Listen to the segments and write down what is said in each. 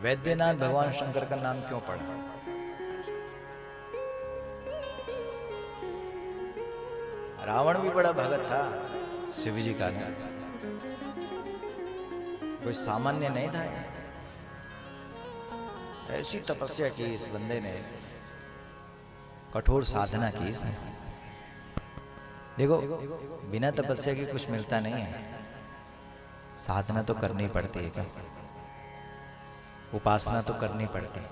वैद्यनाथ भगवान शंकर का नाम क्यों पड़ा? रावण भी बड़ा भगत था शिव जी का, नहीं कोई सामान्य नहीं था। ऐसी तपस्या की इस बंदे ने, कठोर साधना की इसने। देखो, बिना तपस्या के कुछ मिलता नहीं है, साधना तो करनी पड़ती है, क्या उपासना तो करनी पड़ती है।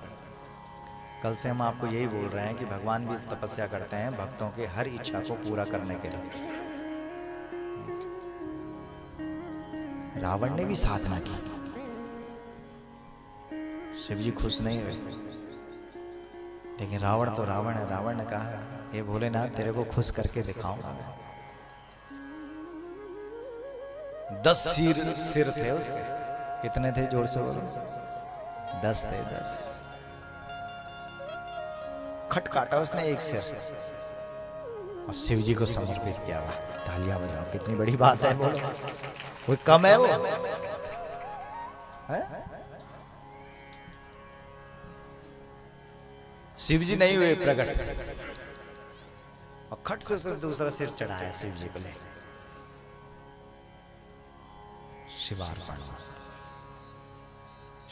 कल से हम आपको यही बोल रहे हैं कि भगवान भी तपस्या करते हैं भक्तों के हर इच्छा को पूरा करने के लिए। रावण ने भी साधना की, शिव जी खुश नहीं हुए, लेकिन रावण तो रावण है। रावण ने कहा, हे भोलेनाथ, तेरे को खुश करके दिखाऊंगा मैं। 10 सिर थे उसके। कितने थे, जोर से बोलो? 10 थे, 10। खट काटा उसने एक सिर और शिव जी को समर्पित किया। वाह, तालियां बजाओ, कितनी बड़ी बात है। बोलो, कोई कम है वो है? शिव जी नहीं हुए प्रकट, और खट से उसे दूसरा सिर चढ़ाया शिव जी को ले। शिवार्पणमस्तु,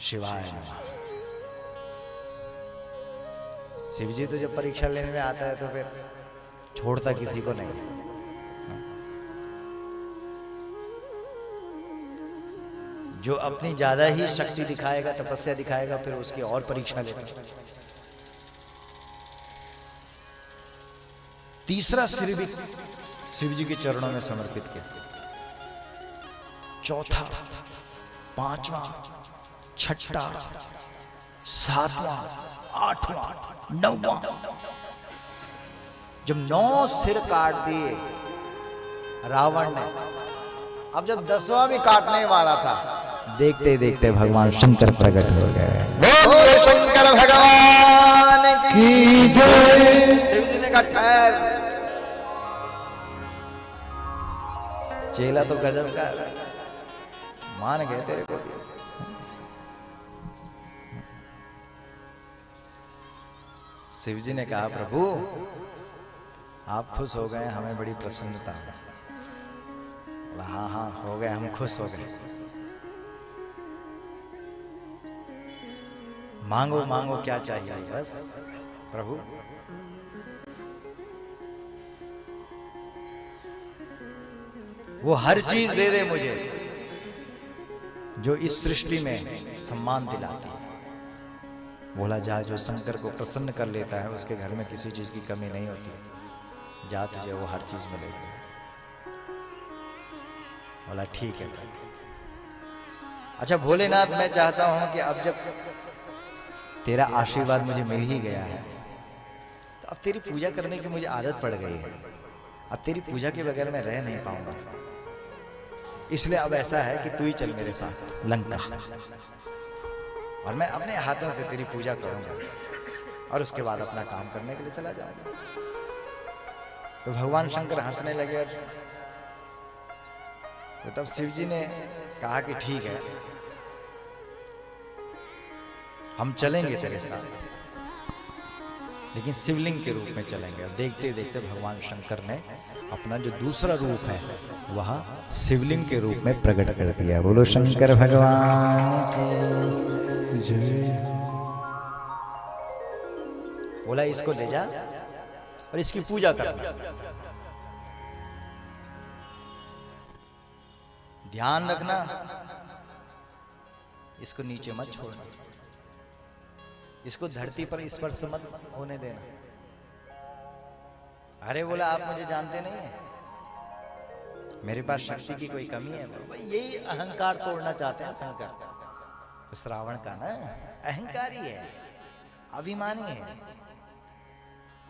शिवाय नमः। शिव जी तो जब परीक्षा लेने में आता है तो फिर छोड़ता किसी को नहीं। जो अपनी ज्यादा ही शक्ति दिखाएगा, तपस्या दिखाएगा, फिर उसकी और परीक्षा लेता। तीसरा सिर भी शिव जी के चरणों में समर्पित किया। चौथा, पांचवा, छठा, सातवां, आठवां, नौवां, जब 9 सिर काट दिए रावण ने, अब जब 10वां भी काटने वाला था, देखते देखते भगवान शंकर प्रकट हो गए। बोलो शंकर भगवान की जय। शिव जी ने कहा, ठहर। चेला तो गजब का, मान गए तेरे को भी। शिव जी ने कहा, प्रभु आप खुश हो गए, हमें बड़ी प्रसन्नता है। हाँ हाँ हो गए, हम खुश हो गए। मांगो मांगो, क्या चाहिए बस प्रभु। वो हर चीज दे दे मुझे जो इस सृष्टि में सम्मान दिलाती है। बोला, जा, जो शंकर को प्रसन्न कर लेता है उसके घर में किसी चीज की कमी नहीं होती। जा, तुझे वो हर चीज मिलेगी। बोला, ठीक है। अच्छा भोलेनाथ, मैं चाहता हूं कि अब जब तेरा आशीर्वाद मुझे मिल ही गया है, तो अब तेरी पूजा करने की मुझे आदत पड़ गई है। अब तेरी पूजा के बगैर मैं रह नहीं पाऊंगा। इसलिए अब ऐसा है कि तू ही चल मेरे साथ लंका, और मैं अपने हाथों से तेरी पूजा करूंगा, और उसके बाद अपना काम करने के लिए चला जाऊंगा। तो भगवान शंकर हंसने लगे। तो तब शिव जी ने कहा कि ठीक है, हम चलेंगे तेरे साथ, लेकिन शिवलिंग के रूप में चलेंगे। और देखते देखते भगवान शंकर ने अपना जो दूसरा रूप है वह शिवलिंग के रूप में प्रकट कर दिया। बोलो शंकर भगवान की जय। बोला, इसको ले जा और इसकी पूजा करना। ध्यान रखना, इसको नीचे मत छोड़ना, इसको धरती पर स्पर्श मत होने देना। अरे बोला, आप मुझे जानते नहीं है, मेरे पास शक्ति की कोई कमी है? यही अहंकार तोड़ना चाहते हैं शंकर। उस रावण का ना अहंकारी है, अभिमानी है।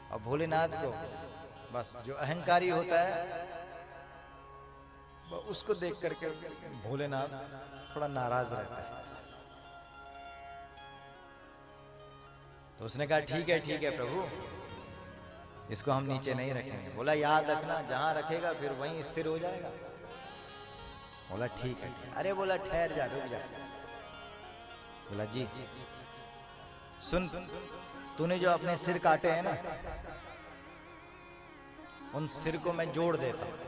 और भोलेनाथ को बस जो अहंकारी होता है उसको देख करके भोलेनाथ थोड़ा नाराज रहता है। तो उसने कहा, ठीक है प्रभु, इसको हम नीचे नहीं रखेंगे। बोला, याद रखना, जहां रखेगा फिर वहीं स्थिर हो जाएगा। बोला, ठीक है। अरे बोला, ठहर जा, रुक जा। बोला जी सुन, तूने जो अपने सिर काटे हैं ना, उन सिर को मैं जोड़ देता हूं।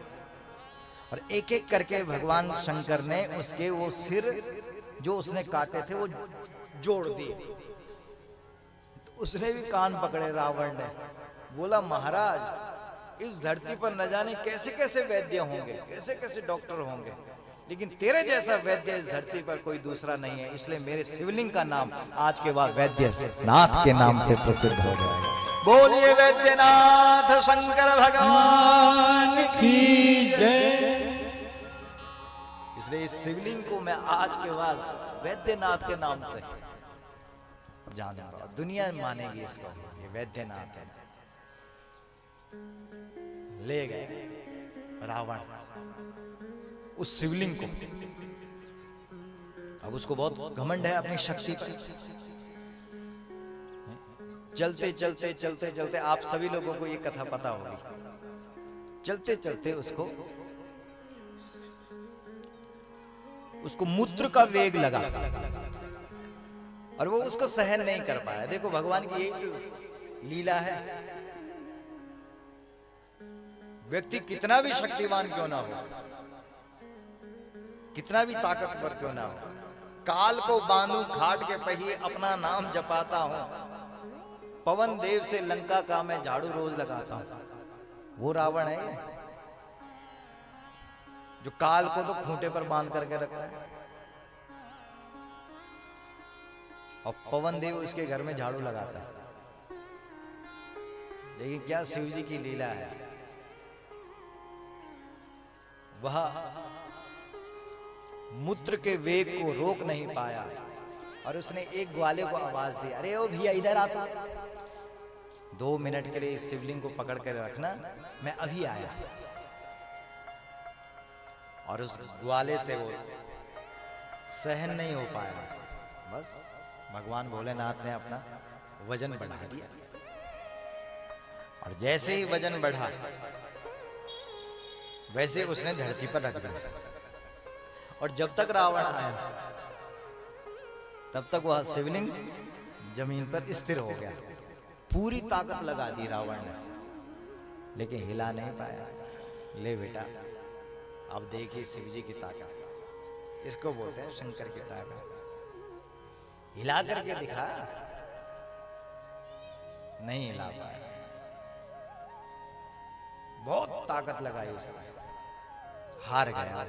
और एक एक करके भगवान शंकर ने उसके वो सिर जो उसने काटे थे वो जोड़ दिए। तो उसने भी कान पकड़े रावण ने। बोला महाराज इस धरती पर न जाने कैसे कैसे वैद्य होंगे, कैसे कैसे डॉक्टर होंगे, लेकिन तेरे जैसा वैद्य इस धरती पर कोई दूसरा नहीं है, इसलिए मेरे शिवलिंग का नाम आज के बाद वैद्य नाथ के नाम से प्रसिद्ध हो जाएगा। बोलिए वैद्यनाथ शंकर भगवान की जय। इसलिए इस शिवलिंग को मैं आज के बाद वैद्यनाथ के नाम से जानूंगा, दुनिया मानेगी इसको, ये वैद्यनाथ है। ले गए रावण उस शिवलिंग को। अब उसको बहुत घमंड है अपनी शक्ति पर। चलते चलते चलते चलते, आप सभी लोगों को ये कथा पता होगी, चलते चलते उसको मूत्र का वेग लगा और वो उसको सहन नहीं कर पाया। देखो भगवान की यही तो लीला है। व्यक्ति कितना भी शक्तिवान क्यों ना हो, कितना भी ताकतवर क्यों ना हो, काल को बांधू घाट के पहिए अपना नाम जपाता हूं, पवन देव से लंका का मैं झाड़ू रोज लगाता हूं। वो रावण है जो काल को तो खूंटे पर बांध करके रखा है और पवन देव उसके घर में झाड़ू लगाता है। लेकिन क्या शिव जी की लीला है, वह मूत्र के वेग को रोक नहीं पाया और उसने एक ग्वाले को आवाज दी, अरे ओ भैया इधर आता, 2 मिनट के लिए इस शिवलिंग को पकड़ कर रखना, मैं अभी आया। और उस ग्वाले से वो सहन नहीं हो पाया, बस भगवान भोलेनाथ ने अपना वजन बढ़ा दिया। और जैसे ही वजन बढ़ा वैसे उसने धरती पर रख दिया। और जब तक रावण आया तब तक वह शिवलिंग जमीन पर स्थिर हो गया। पूरी ताकत लगा दी रावण ने, लेकिन हिला नहीं पाया। ले बेटा अब देखिए शिव जी की ताकत, इसको बोलते हैं शंकर की ताकत। हिला करके दिखा, नहीं हिला पाया। बहुत ताकत लगाई उसने, हार गया।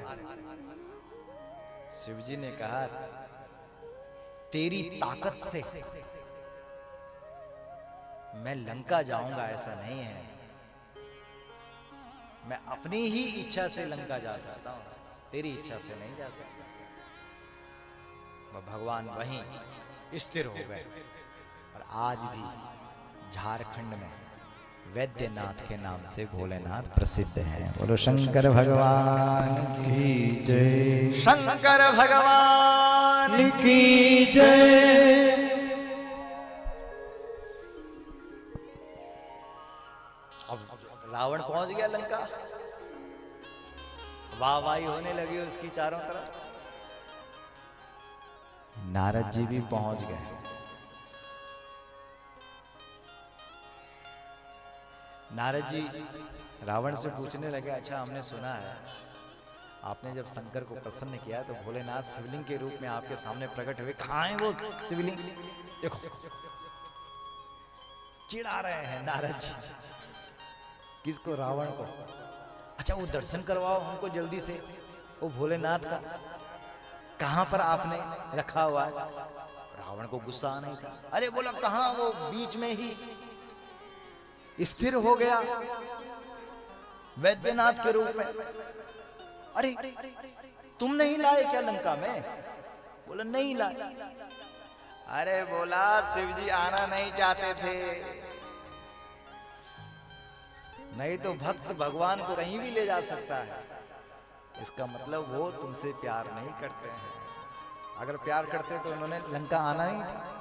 शिव जी ने कहा तेरी ताकत से मैं लंका जाऊंगा ऐसा नहीं है, मैं अपनी ही इच्छा से लंका जा सकता हूं, तेरी इच्छा से नहीं जा सकता। भगवान वहीं स्थिर हो गए। और आज भी झारखंड में वैद्यनाथ के नाम से भोलेनाथ प्रसिद्ध हैं। बोलो शंकर भगवान की जय, शंकर भगवान की जय। अब रावण पहुंच गया लंका, वाहवाही होने लगी उसकी चारों तरफ। नारद जी भी पहुंच गए। नारद जी रावण से पूछने लगे, अच्छा हमने सुना है आपने जब शंकर को प्रसन्न किया तो भोलेनाथ शिवलिंग के रूप में आपके सामने प्रकट हुए, कहां है वो शिवलिंग? देखो चिढ़ा रहे हैं नारद जी। किसको? रावण को। अच्छा वो दर्शन करवाओ हमको जल्दी से, वो भोलेनाथ का कहां पर आपने रखा हुआ है? रावण को गुस्सा नहीं था। अरे बोला कहां, वो बीच में ही स्थिर हो गया वैद्यनाथ के रूप में। अरे तुम नहीं लाए क्या लंका में? बोला नहीं लाए। अरे बोला शिव जी आना नहीं चाहते थे, नहीं तो भक्त भगवान को कहीं भी ले जा सकता है। इसका मतलब वो तुमसे प्यार नहीं करते हैं। अगर प्यार करते तो उन्होंने लंका आना नहीं था।